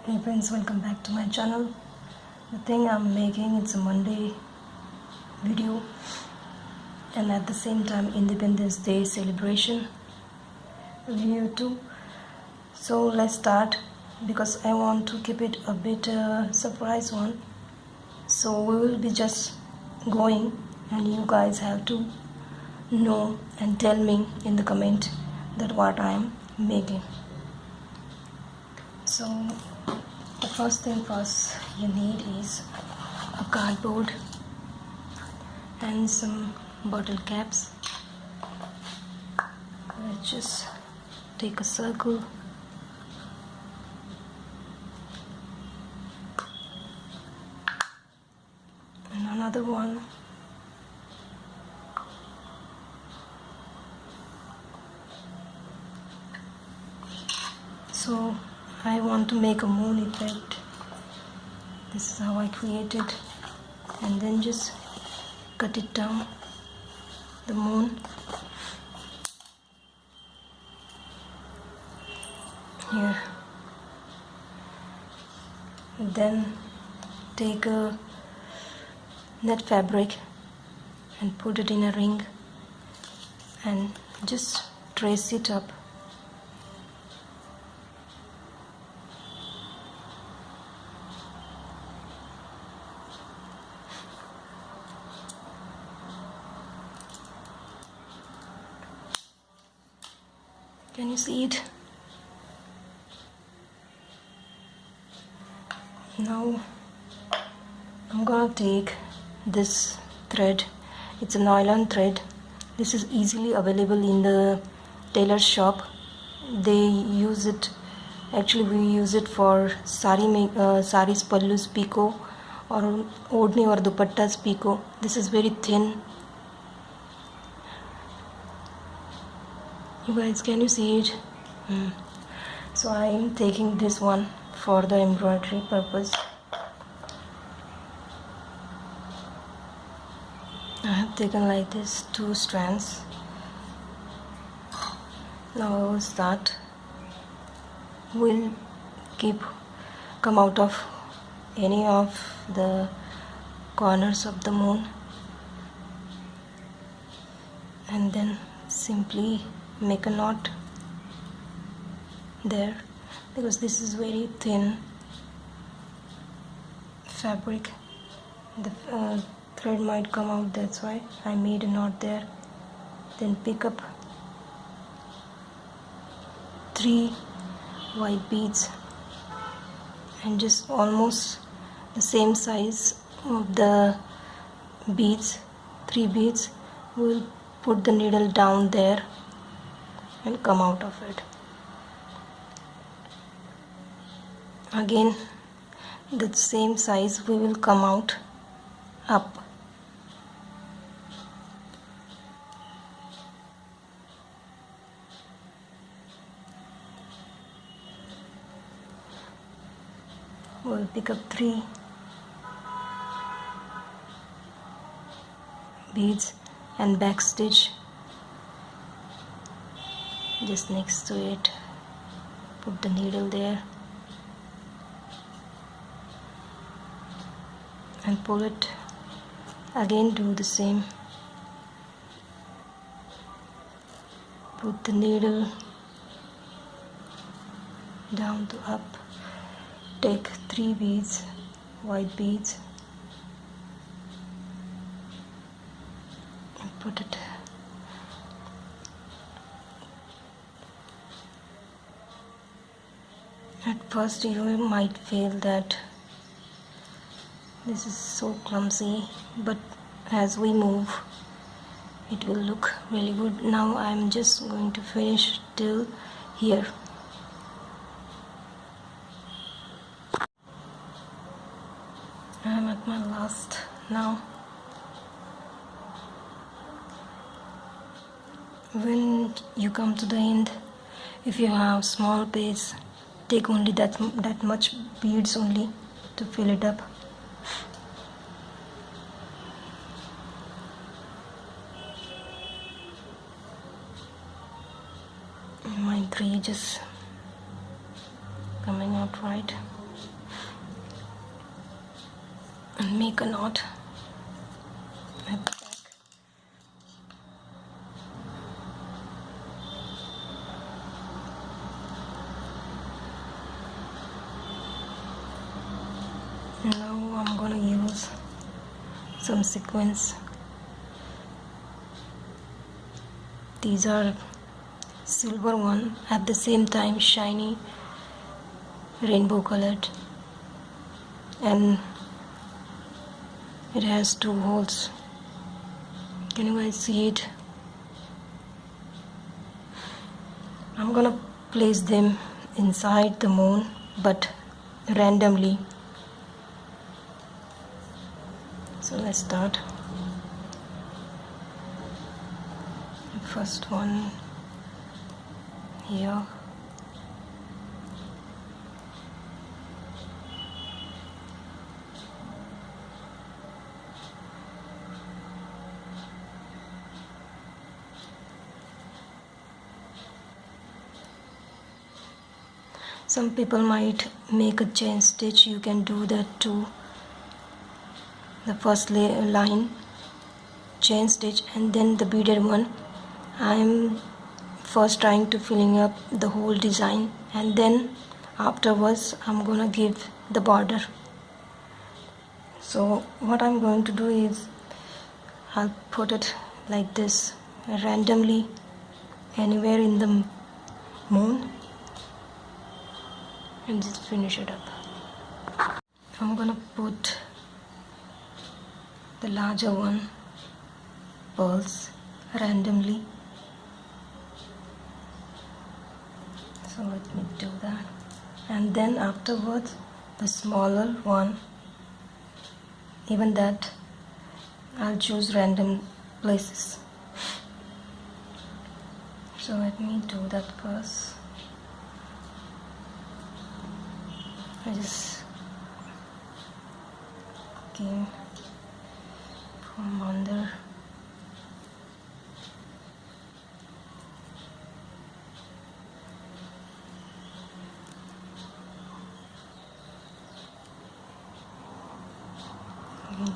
Hey friends, welcome back to my channel. The thing I'm making, it's a Monday video and at the same time Independence Day celebration video too. So let's start because I want to keep it a bit surprise one. So we will be just going and you guys have to know and tell me in the comment that what I am making. So the first thing first you need is a cardboard and some bottle caps. Let's just take a circle and another one. So I want to make a moon effect. This is how I create it, and then just cut it down, the moon here. And then take a net fabric and put it in a ring and just trace it up. Can you see it? Now I'm gonna take this thread. It's a nylon thread. This is easily available in the tailor shop. They use it, actually we use it for saris, pallus, pico, or odhani or dupattas pico. This is very thin. You guys, can you see it? So I am taking this one for the embroidery purpose. I have taken like this 2 strands. Now that will come out of any of the corners of the moon, and then simply make a knot there, because this is very thin fabric. The thread might come out, that's why I made a knot there. Then pick up 3 white beads and just almost the same size of the beads, 3 beads. We'll put the needle down there and come out of it. Again the same size we will come out up. We'll pick up 3 beads and back stitch just next to it. Put the needle there and pull it. Again do the same. Put the needle down to up. Take 3 beads, white beads, and put it. At first you might feel that this is so clumsy, but as we move it will look really good. Now I am just going to finish till here. I am at my last now. When you come to the end, if you have small base, take only that much beads only to fill it up. Mine 3 just coming out right. and make a knot at the back. Now I'm gonna use some sequins. These are silver one, at the same time shiny, rainbow colored, and it has 2 holes. Can you guys see it? I'm gonna place them inside the moon, but randomly. So let's start. First one here. Some people might make a chain stitch. You can do that too. The first line chain stitch and then the beaded one. I'm first trying to filling up the whole design, and then afterwards I'm gonna give the border. So what I'm going to do is I'll put it like this randomly anywhere in the moon and just finish it up. I'm gonna put the larger one pearls randomly. So let me do that, and then afterwards the smaller one, even that I'll choose random places. So let me do that first. I just came from under.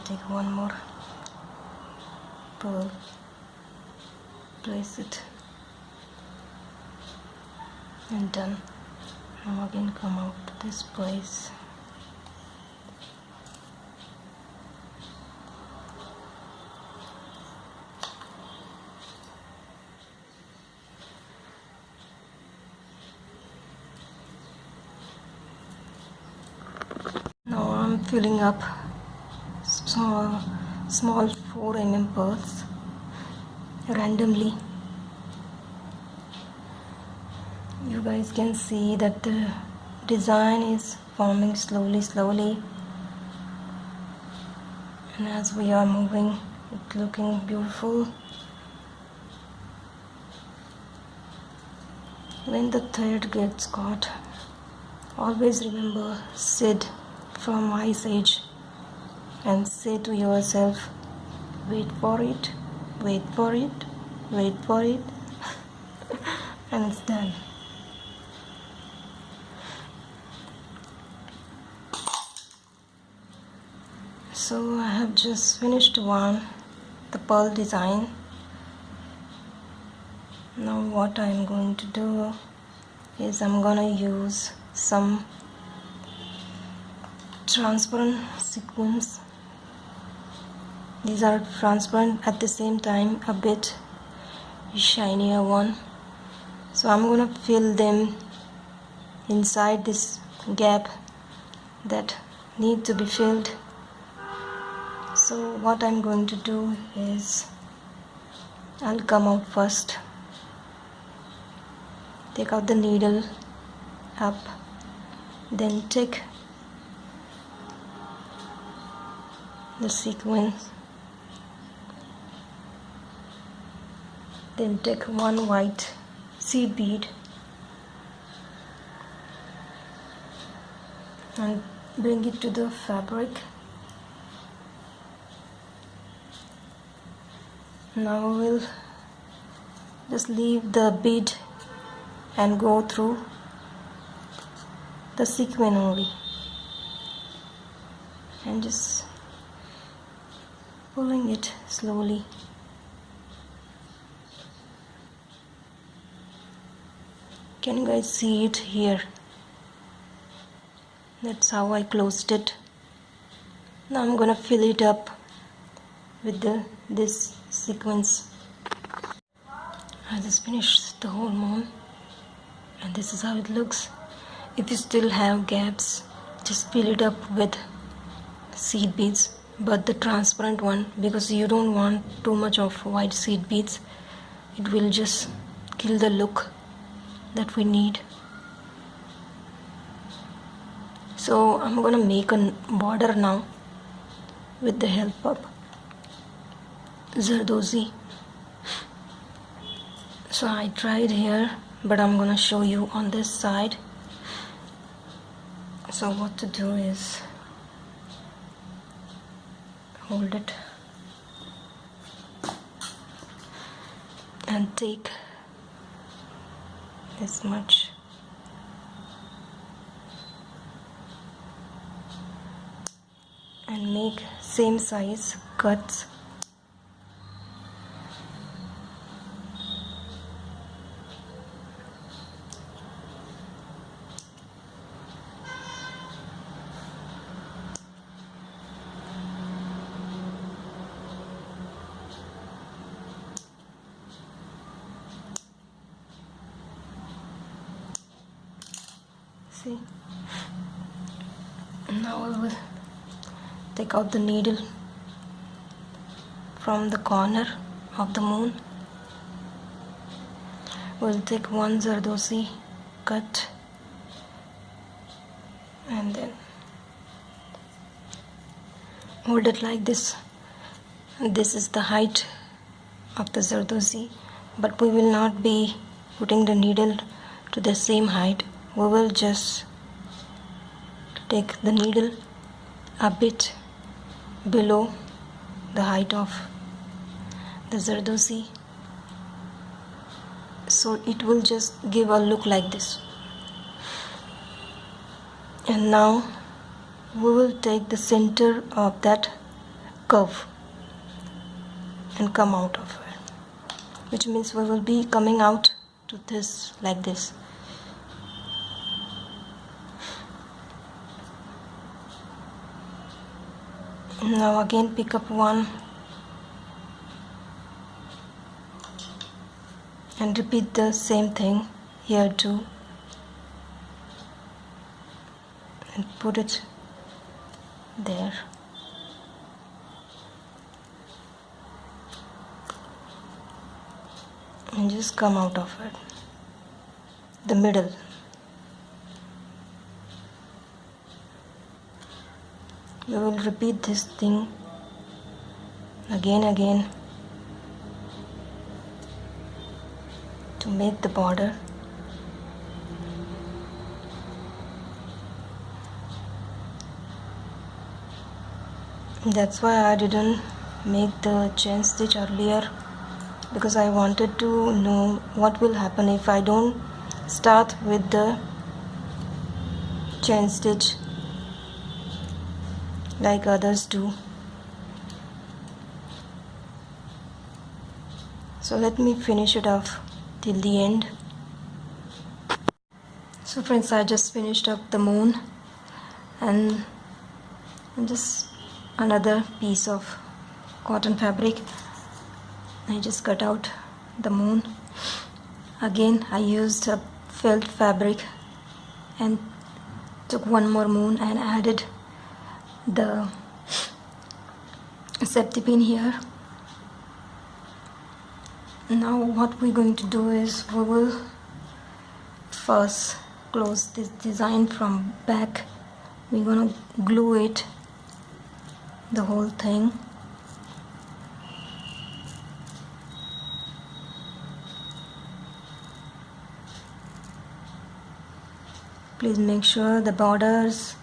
Take one more pearl, place it, and done. Now again come out to this place. Now I'm filling up small 4 mm pearls randomly. You guys can see that the design is forming slowly, and as we are moving, it's looking beautiful. When the thread gets caught, always remember Sid from Ice Age and say to yourself, wait for it, wait for it, wait for it, and it's done. So I have just finished the pearl design. Now what I'm going to do is I'm gonna use some transparent sequins. These are transparent, at the same time a bit shinier one. So I'm gonna fill them inside this gap that need to be filled. So what I'm going to do is I'll come out first, take out the needle up, then take the sequins, then take one white seed bead and bring it to the fabric. Now we'll just leave the bead and go through the sequin only, and just pulling it slowly. Can you guys see it here? That's how I closed it. Now I'm gonna fill it up with this sequence. I just finished the whole moon, and this is how it looks. If you still have gaps, just fill it up with seed beads, but the transparent one, because you don't want too much of white seed beads. It will just kill the look that we need. So I'm gonna make a border now with the help of Zardozi. So I tried here, but I'm gonna show you on this side. So what to do is hold it and take this much and make same size cuts. See? Now I will take out the needle from the corner of the moon. We'll take one Zardozi cut and then hold it like this. This is the height of the Zardozi, but we will not be putting the needle to the same height. We will just take the needle a bit below the height of the Zardozi, so it will just give a look like this. And now we will take the center of that curve and come out of it, which means we will be coming out to this like this. Now again pick up one and repeat the same thing here too, and put it there. And just come out of it, the middle. We will repeat this thing again to make the border. That's why I didn't make the chain stitch earlier, because I wanted to know what will happen if I don't start with the chain stitch like others do. So let me finish it off till the end. So friends, I just finished up the moon, and just another piece of cotton fabric. I just cut out the moon. Again I used a felt fabric and took one more moon and added the safety pin here. Now what we're going to do is we will first close this design from back. We're gonna glue it, the whole thing. Please make sure the borders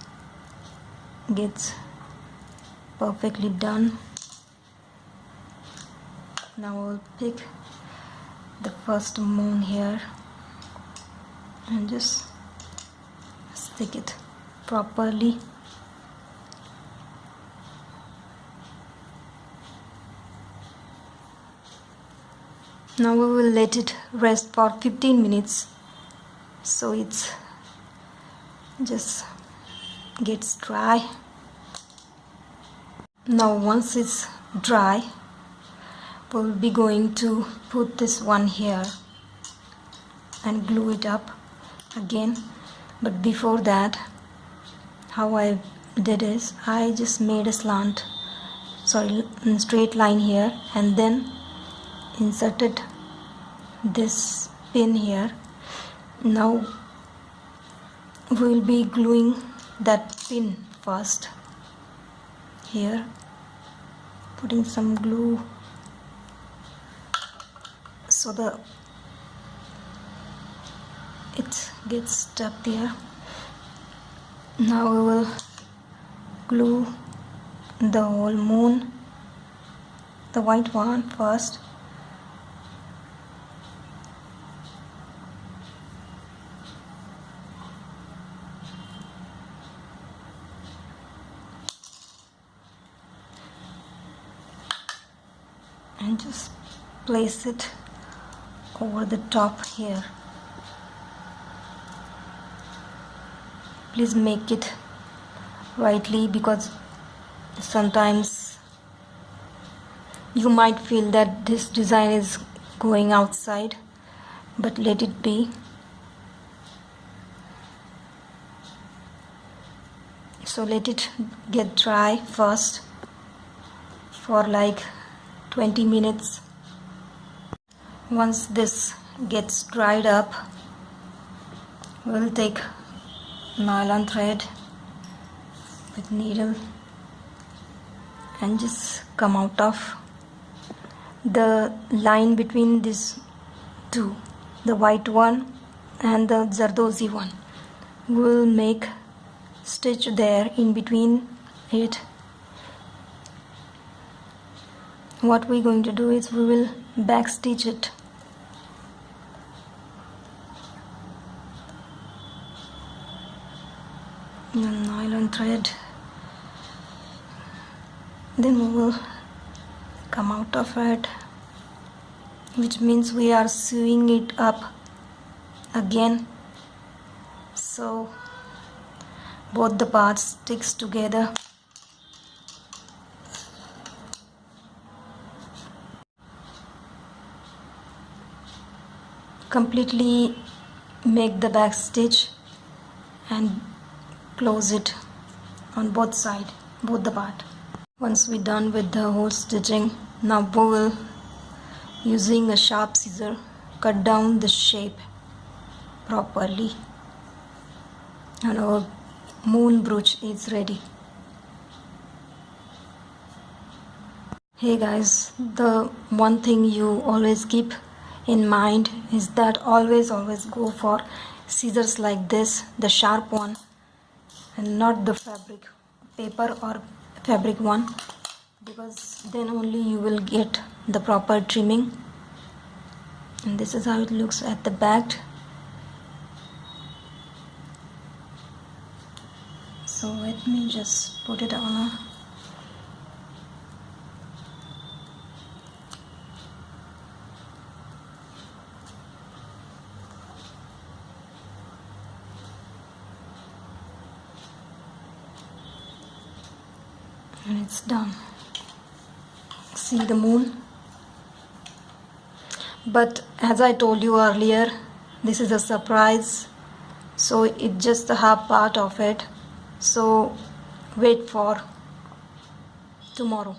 gets perfectly done. Now I'll pick the first moon here and just stick it properly. Now we will let it rest for 15 minutes so it's just gets dry. Now once it's dry, we'll be going to put this one here and glue it up again. But before that, how I did is I just made a straight line here and then inserted this pin here. Now we will be gluing that pin first here, putting some glue so that it gets stuck there. Now we will glue the whole moon, the white one first. And just place it over the top here. Please make it rightly, because sometimes you might feel that this design is going outside, but let it be. So let it get dry first for like 20 minutes. Once this gets dried up, we'll take nylon thread with needle and just come out of the line between these two, the white one and the zardozi one. We'll make stitch there in between it. What we're going to do is we will back stitch it. The nylon thread, then we will come out of it, which means we are sewing it up again, so both the parts sticks together. Completely make the back stitch and close it on both sides, both the part. Once we're done with the whole stitching, now we will, using a sharp scissor, cut down the shape properly and our moon brooch is ready. Hey guys, the one thing you always keep in mind is that always go for scissors like this, the sharp one, and not the fabric paper or fabric one, because then only you will get the proper trimming. And this is how it looks at the back. So let me just put it on a and it's done. See the moon? But as I told you earlier, this is a surprise, so it's just the half part of it. So wait for tomorrow.